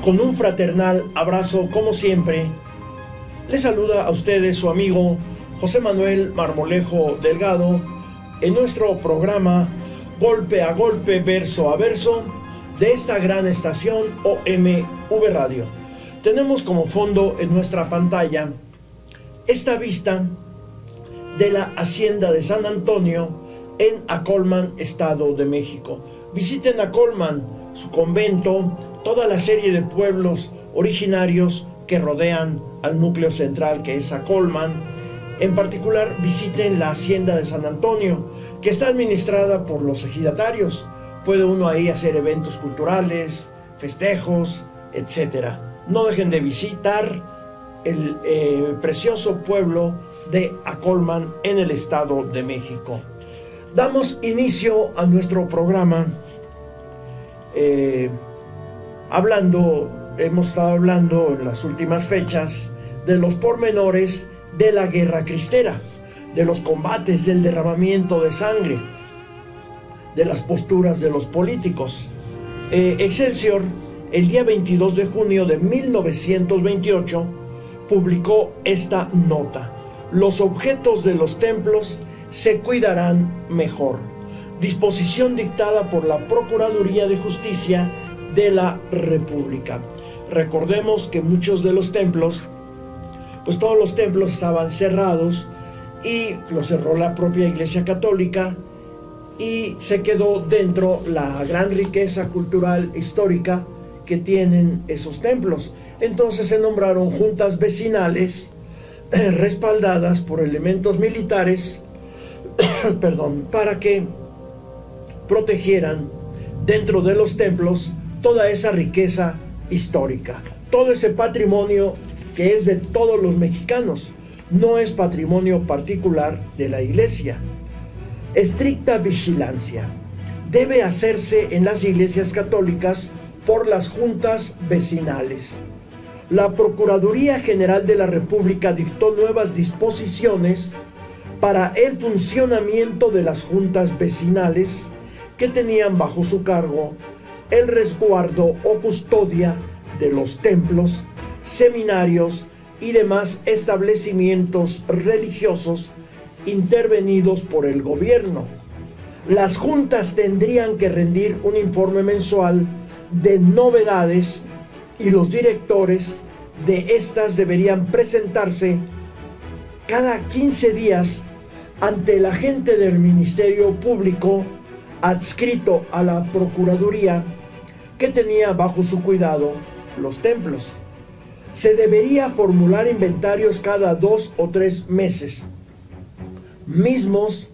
Con un fraternal abrazo, como siempre, les saluda a ustedes su amigo José Manuel Marmolejo Delgado en nuestro programa Golpe a Golpe, Verso a Verso de esta gran estación OMV Radio. Tenemos como fondo en nuestra pantalla esta vista de la Hacienda de San Antonio en Acolman, Estado de México. Visiten Acolman, su convento, toda la serie de pueblos originarios que rodean al núcleo central que es Acolman. En particular, visiten la Hacienda de San Antonio, que está administrada por los ejidatarios. Puede uno ahí hacer eventos culturales, festejos, etc. No dejen de visitar el precioso pueblo de Acolman en el Estado de México. Damos inicio a nuestro programa hemos estado hablando en las últimas fechas de los pormenores de la guerra cristera, de los combates, del derramamiento de sangre, de las posturas de los políticos. Excelsior, el día 22 de junio de 1928, publicó esta nota: los objetos de los templos se cuidarán mejor. Disposición dictada por la Procuraduría de Justicia de la República. Recordemos que muchos de los templos, pues todos los templos estaban cerrados y los cerró la propia Iglesia Católica y se quedó dentro la gran riqueza cultural histórica que tienen esos templos. Entonces se nombraron juntas vecinales respaldadas por elementos militares para que protegieran dentro de los templos toda esa riqueza histórica, todo ese patrimonio que es de todos los mexicanos, no es patrimonio particular de la Iglesia. Estricta vigilancia debe hacerse en las iglesias católicas por las juntas vecinales. La Procuraduría General de la República dictó nuevas disposiciones para el funcionamiento de las juntas vecinales que tenían bajo su cargo el resguardo o custodia de los templos, seminarios y demás establecimientos religiosos intervenidos por el gobierno. Las juntas tendrían que rendir un informe mensual de novedades y los directores de estas deberían presentarse cada 15 días ante el agente del Ministerio Público adscrito a la Procuraduría que tenía bajo su cuidado los templos. Se debería formular inventarios cada 2 o 3 meses, mismos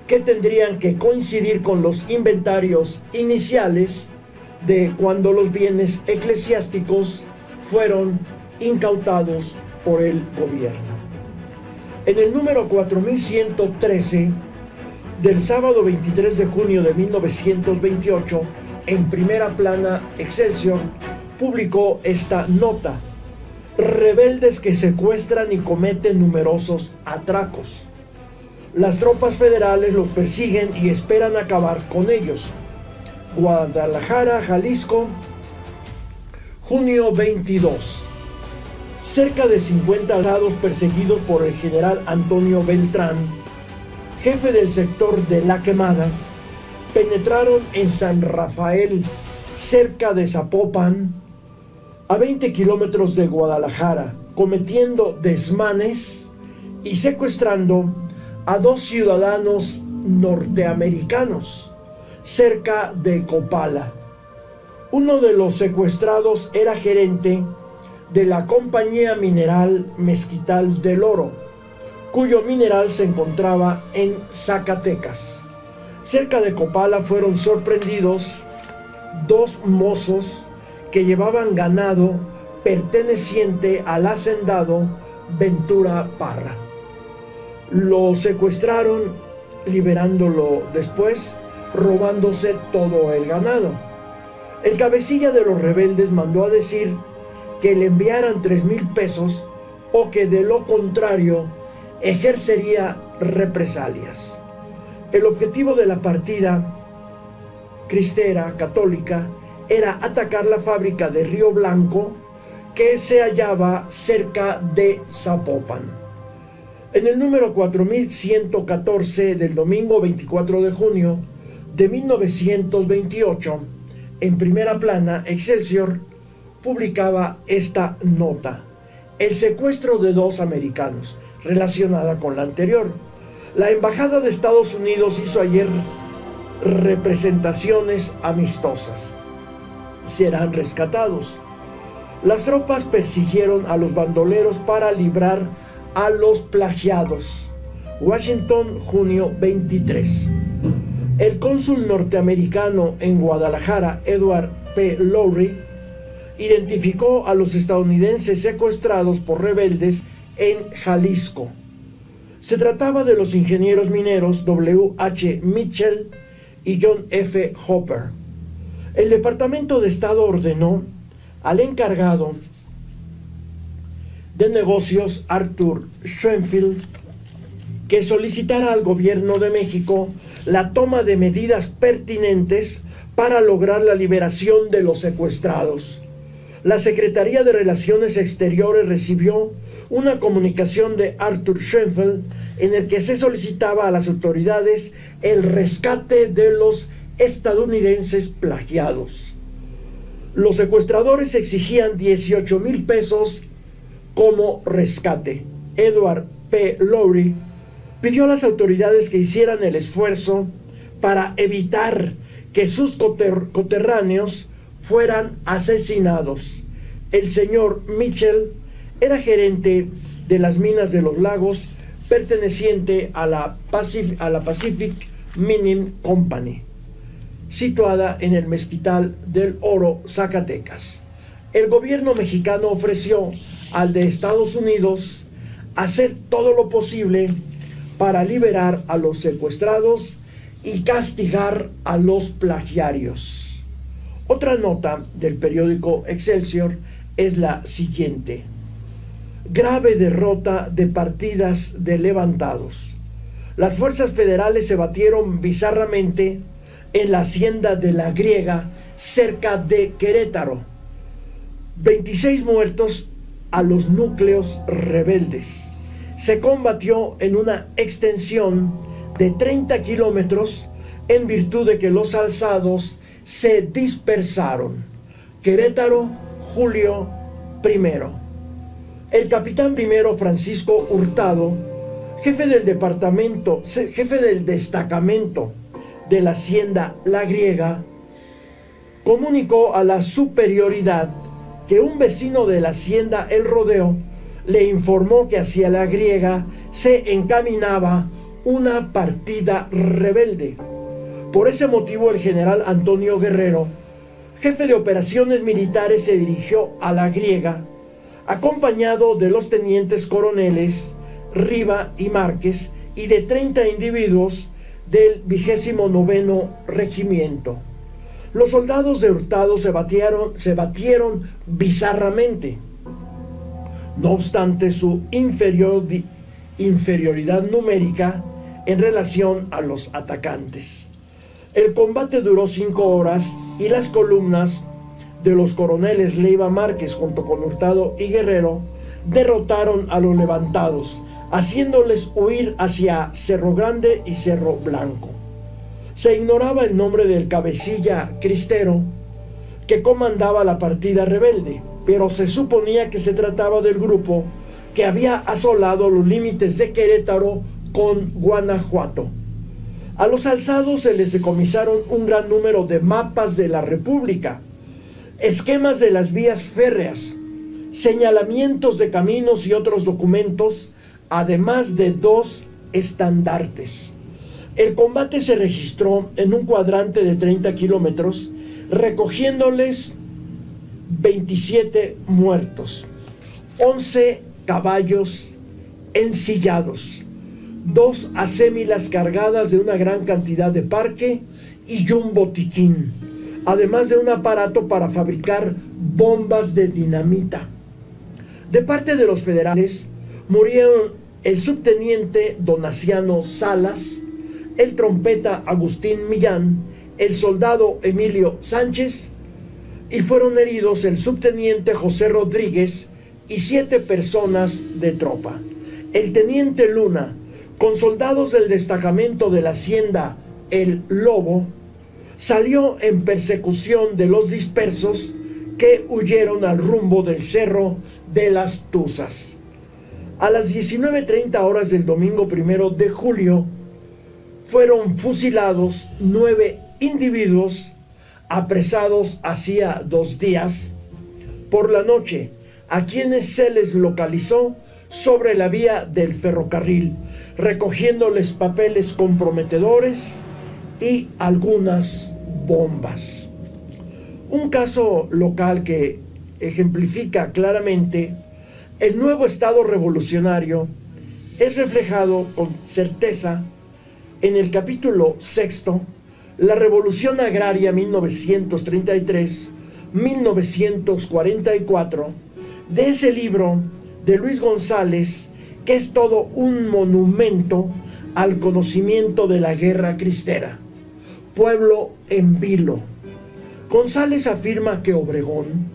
que tendrían que coincidir con los inventarios iniciales de cuando los bienes eclesiásticos fueron incautados por el gobierno. En el número 4113 del sábado 23 de junio de 1928, en primera plana, Excelsior publicó esta nota: rebeldes que secuestran y cometen numerosos atracos. Las tropas federales los persiguen y esperan acabar con ellos. Guadalajara, Jalisco, junio 22. Cerca de 50 soldados perseguidos por el general Antonio Beltrán, jefe del sector de La Quemada, penetraron en San Rafael, cerca de Zapopan, a 20 kilómetros de Guadalajara, cometiendo desmanes y secuestrando a 2 ciudadanos norteamericanos cerca de Copala. Uno de los secuestrados era gerente de la compañía mineral Mezquital del Oro, cuyo mineral se encontraba en Zacatecas. Cerca de Copala fueron sorprendidos 2 mozos que llevaban ganado perteneciente al hacendado Ventura Parra. Lo secuestraron, liberándolo después, robándose todo el ganado. El cabecilla de los rebeldes mandó a decir que le enviaran 3,000 pesos o que de lo contrario ejercería represalias. El objetivo de la partida cristera católica era atacar la fábrica de Río Blanco, que se hallaba cerca de Zapopan. En el número 4114 del domingo 24 de junio de 1928, en primera plana, Excelsior publicaba esta nota: el secuestro de 2 americanos, relacionada con la anterior. La Embajada de Estados Unidos hizo ayer representaciones amistosas. Serán rescatados. Las tropas persiguieron a los bandoleros para librar a los plagiados. Washington, junio 23. El cónsul norteamericano en Guadalajara, Edward P. Lowry, identificó a los estadounidenses secuestrados por rebeldes en Jalisco. Se trataba de los ingenieros mineros W. H. Mitchell y John F. Hopper. El Departamento de Estado ordenó al encargado de negocios, Arthur Schoenfield, que solicitara al gobierno de México la toma de medidas pertinentes para lograr la liberación de los secuestrados. La Secretaría de Relaciones Exteriores recibió una comunicación de Arthur Schoenfield en el que se solicitaba a las autoridades el rescate de los estadounidenses plagiados. Los secuestradores exigían 18,000 pesos como rescate. Edward P. Lowry pidió a las autoridades que hicieran el esfuerzo para evitar que sus coterráneos fueran asesinados. El señor Mitchell era gerente de las minas de los lagos, perteneciente a la Pacific Mining Company, situada en el Mezquital del Oro, Zacatecas. El gobierno mexicano ofreció al de Estados Unidos hacer todo lo posible para liberar a los secuestrados y castigar a los plagiarios. Otra nota del periódico Excelsior es la siguiente: grave derrota de partidas de levantados. Las fuerzas federales se batieron bizarramente en la hacienda de La Griega, cerca de Querétaro. 26 muertos a los núcleos rebeldes. Se combatió en una extensión de 30 kilómetros en virtud de que los alzados se dispersaron. Querétaro, julio 1. El capitán primero Francisco Hurtado, jefe del destacamento de la hacienda La Griega, comunicó a la superioridad que un vecino de la hacienda El Rodeo le informó que hacia La Griega se encaminaba una partida rebelde. Por ese motivo, el general Antonio Guerrero, jefe de operaciones militares, se dirigió a La Griega, acompañado de los tenientes coroneles Riva y Márquez y de 30 individuos del 29º Regimiento. Los soldados de Hurtado se batieron bizarramente. No obstante su inferioridad numérica en relación a los atacantes. El combate duró 5 horas y las columnas de los coroneles Leiva Márquez junto con Hurtado y Guerrero derrotaron a los levantados, haciéndoles huir hacia Cerro Grande y Cerro Blanco. Se ignoraba el nombre del cabecilla cristero que comandaba la partida rebelde, pero se suponía que se trataba del grupo que había asolado los límites de Querétaro con Guanajuato. A los alzados se les decomisaron un gran número de mapas de la República, esquemas de las vías férreas, señalamientos de caminos y otros documentos, además de 2 estandartes. El combate se registró en un cuadrante de 30 kilómetros, recogiéndoles 27 muertos, 11 caballos ensillados, 2 acémilas cargadas de una gran cantidad de parque y un botiquín, además de un aparato para fabricar bombas de dinamita. De parte de los federales, murieron el subteniente Donaciano Salas, el trompeta Agustín Millán, el soldado Emilio Sánchez, y fueron heridos el subteniente José Rodríguez y 7 personas de tropa. El teniente Luna, con soldados del destacamento de la hacienda El Lobo, salió en persecución de los dispersos que huyeron al rumbo del Cerro de las Tuzas. A las 19:30 horas del domingo 1 de julio, fueron fusilados 9 individuos apresados hacía 2 días por la noche, a quienes se les localizó sobre la vía del ferrocarril, recogiéndoles papeles comprometedores y algunas bombas. Un caso local que ejemplifica claramente el nuevo estado revolucionario es reflejado con certeza en el capítulo 6, la Revolución Agraria 1933-1944, de ese libro de Luis González, que es todo un monumento al conocimiento de la guerra cristera. Pueblo en vilo. González afirma que Obregón,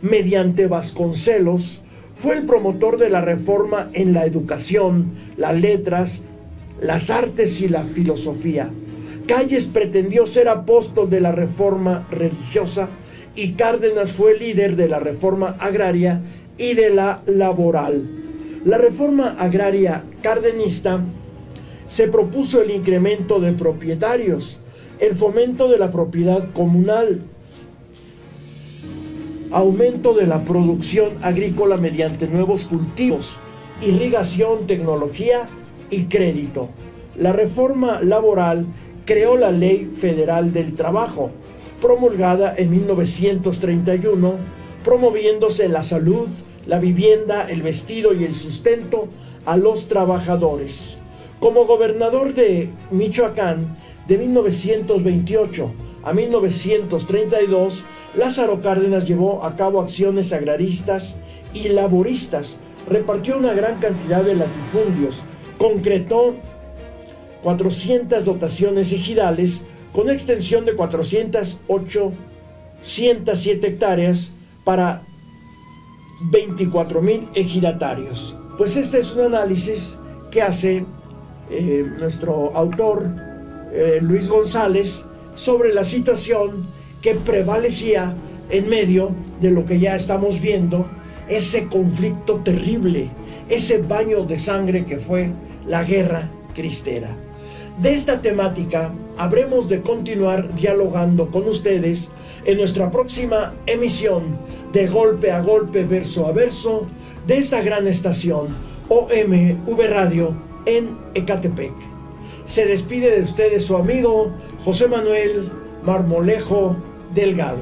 mediante Vasconcelos, fue el promotor de la reforma en la educación, las letras, las artes y la filosofía. Calles pretendió ser apóstol de la reforma religiosa y Cárdenas fue líder de la reforma agraria y de la laboral. La reforma agraria cardenista se propuso el incremento de propietarios, el fomento de la propiedad comunal, aumento de la producción agrícola mediante nuevos cultivos, irrigación, tecnología y crédito. La reforma laboral creó la Ley Federal del Trabajo, promulgada en 1931, promoviéndose la salud, la vivienda, el vestido y el sustento a los trabajadores. Como gobernador de Michoacán de 1928 a 1932, Lázaro Cárdenas llevó a cabo acciones agraristas y laboristas, repartió una gran cantidad de latifundios, concretó 400 dotaciones ejidales con extensión de 407 hectáreas para 24,000 ejidatarios. Pues este es un análisis que hace nuestro autor Luis González sobre la situación que prevalecía en medio de lo que ya estamos viendo, ese conflicto terrible, ese baño de sangre que fue la guerra cristera. De esta temática habremos de continuar dialogando con ustedes en nuestra próxima emisión de Golpe a Golpe, Verso a Verso, de esta gran estación OMV Radio en Ecatepec. Se despide de ustedes su amigo José Manuel Marmolejo Delgado.